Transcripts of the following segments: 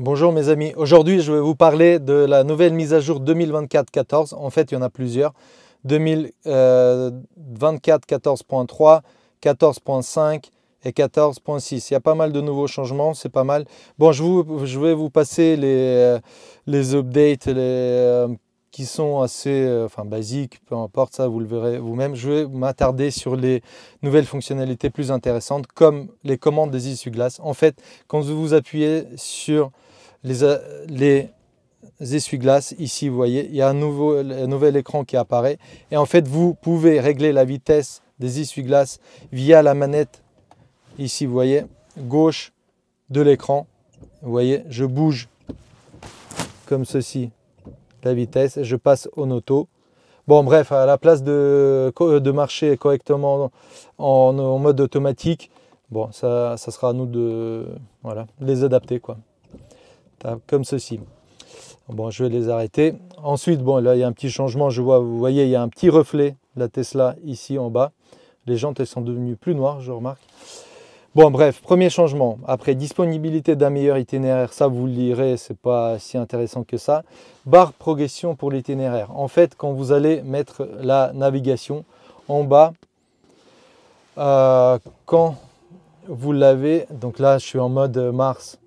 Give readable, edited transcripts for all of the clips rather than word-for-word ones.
Bonjour mes amis, aujourd'hui je vais vous parler de la nouvelle mise à jour 2024-14. En fait il y en a plusieurs. 2024 14.3, 14.5 et 14.6. Il y a pas mal de nouveaux changements, c'est pas mal. Bon, je vais vous passer les updates qui sont assez basiques, peu importe, ça vous le verrez vous-même. Je vais m'attarder sur les nouvelles fonctionnalités plus intéressantes comme les commandes des essuie-glaces. En fait, quand vous appuyez sur les essuie-glaces, ici vous voyez, il y a un nouvel écran qui apparaît et en fait vous pouvez régler la vitesse des essuie-glaces via la manette, ici vous voyez, gauche de l'écran. Vous voyez, je bouge comme ceci la vitesse et je passe en auto. Bon bref, à la place de marcher correctement en mode automatique, bon ça sera à nous de les adapter quoi, comme ceci. Bon, je vais les arrêter. Ensuite, bon, là, il y a un petit changement. Vous voyez, il y a un petit reflet de la Tesla ici en bas. Les jantes, elles sont devenues plus noires, je remarque. Bon, bref, premier changement. Après, disponibilité d'un meilleur itinéraire. Ça, vous le lirez, c'est pas si intéressant que ça. Barre progression pour l'itinéraire. En fait, quand vous allez mettre la navigation en bas, quand vous l'avez, donc là, je suis en mode Mars.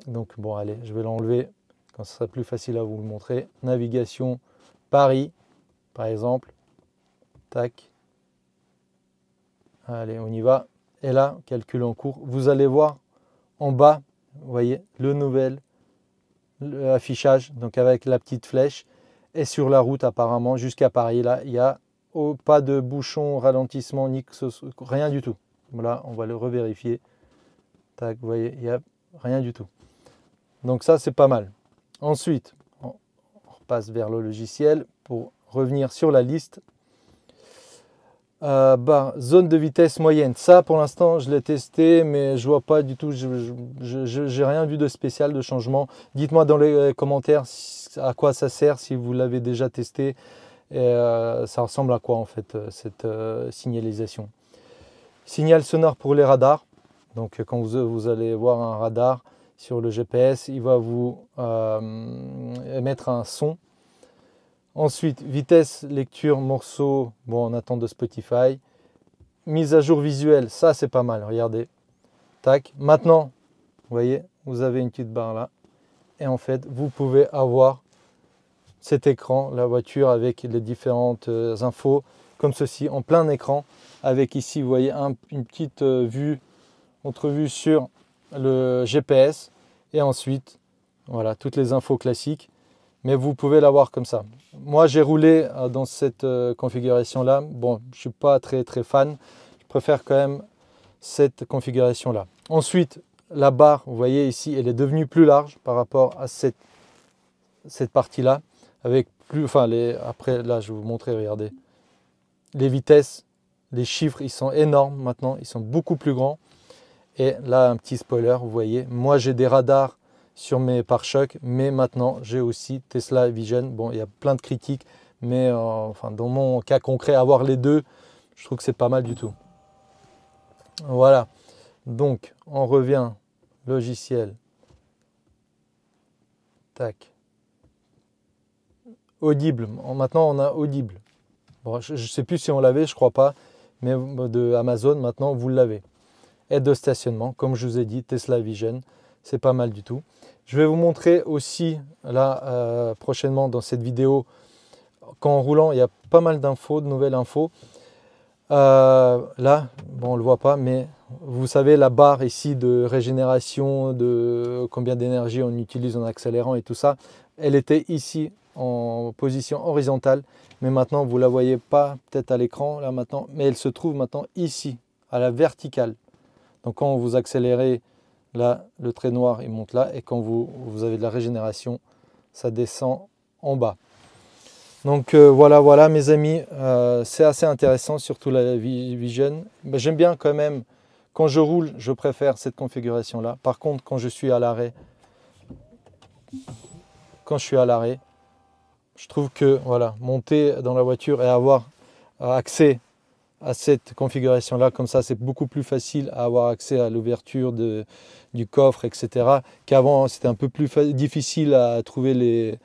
Donc, bon, allez, je vais l'enlever. Quand ce sera plus facile à vous le montrer. Navigation Paris, par exemple. Tac. Allez, on y va. Et là, calcul en cours. Vous allez voir en bas, vous voyez, le nouvel affichage, donc avec la petite flèche. Et sur la route, apparemment, jusqu'à Paris, là, il n'y a pas de bouchon, ralentissement, ni rien du tout. Voilà, on va le revérifier. Tac, vous voyez, il n'y a rien du tout. Donc ça, c'est pas mal. Ensuite, on repasse vers le logiciel pour revenir sur la liste. Zone de vitesse moyenne. Ça, pour l'instant, je l'ai testé, mais je vois pas du tout. Je n'ai rien vu de spécial, de changement. Dites-moi dans les commentaires à quoi ça sert, si vous l'avez déjà testé. Et, ça ressemble à quoi, en fait, cette signalisation. Signal sonore pour les radars. Donc, quand vous allez voir un radar sur le GPS, il va vous émettre un son. Ensuite, vitesse, lecture, morceau, bon, on attend de Spotify. Mise à jour visuelle, ça c'est pas mal, regardez. Tac. Maintenant, vous voyez, vous avez une petite barre là. Et en fait, vous pouvez avoir cet écran, la voiture avec les différentes infos, comme ceci, en plein écran. Avec ici, vous voyez, une petite vue, entrevue sur le GPS. Et ensuite, voilà, toutes les infos classiques. Mais vous pouvez l'avoir comme ça. Moi, j'ai roulé dans cette configuration-là. Bon, je ne suis pas très fan. Je préfère quand même cette configuration-là. Ensuite, la barre, vous voyez ici, elle est devenue plus large par rapport à cette partie-là. Avec plus, après, là, je vais vous montrer, regardez. Les vitesses, les chiffres, ils sont énormes maintenant. Ils sont beaucoup plus grands. Et là, un petit spoiler, vous voyez. Moi, j'ai des radars sur mes pare-chocs, mais maintenant j'ai aussi Tesla Vision. Bon, il y a plein de critiques, mais dans mon cas concret, avoir les deux, je trouve que c'est pas mal du tout. Voilà, donc on revient, logiciel, tac, audible, maintenant on a audible. Bon, je ne sais plus si on l'avait, je crois pas, mais de Amazon, maintenant vous l'avez. Aide de stationnement, comme je vous ai dit, Tesla Vision, c'est pas mal du tout. Je vais vous montrer aussi, là, prochainement dans cette vidéo, qu'en roulant, il y a pas mal d'infos, de nouvelles infos. Là, bon, on ne le voit pas, mais vous savez, la barre ici de régénération, de combien d'énergie on utilise en accélérant et tout ça, elle était ici en position horizontale, mais maintenant, vous ne la voyez pas peut-être à l'écran, là maintenant, mais elle se trouve maintenant ici, à la verticale. Donc quand vous accélérez, là, le trait noir, il monte là. Et quand vous avez de la régénération, ça descend en bas. Donc voilà, mes amis. C'est assez intéressant, surtout la Vision. Mais j'aime bien quand même, quand je roule, je préfère cette configuration-là. Par contre, quand je suis à l'arrêt, je trouve que, voilà, monter dans la voiture et avoir accès à cette configuration-là. Comme ça, c'est beaucoup plus facile à avoir accès à l'ouverture du coffre, etc. Qu'avant, c'était un peu plus difficile à trouver les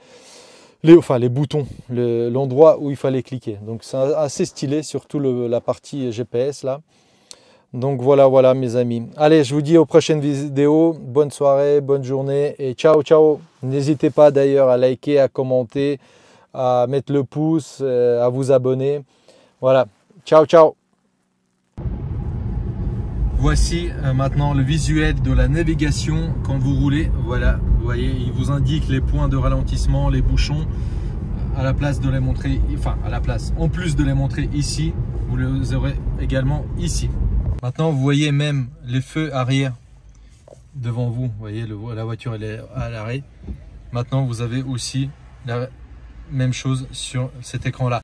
boutons, l'endroit où il fallait cliquer. Donc c'est assez stylé, surtout la partie GPS là. Donc voilà mes amis. Allez, je vous dis aux prochaines vidéos. Bonne soirée, bonne journée et ciao ciao. N'hésitez pas d'ailleurs à liker, à commenter, à mettre le pouce, à vous abonner. Voilà, ciao ciao. Voici maintenant le visuel de la navigation quand vous roulez. Voilà, vous voyez, il vous indique les points de ralentissement, les bouchons. À la place de les montrer, enfin à la place, en plus de les montrer ici, vous les aurez également ici. Maintenant, vous voyez même les feux arrière devant vous. Vous voyez, la voiture elle est à l'arrêt. Maintenant, vous avez aussi la même chose sur cet écran-là.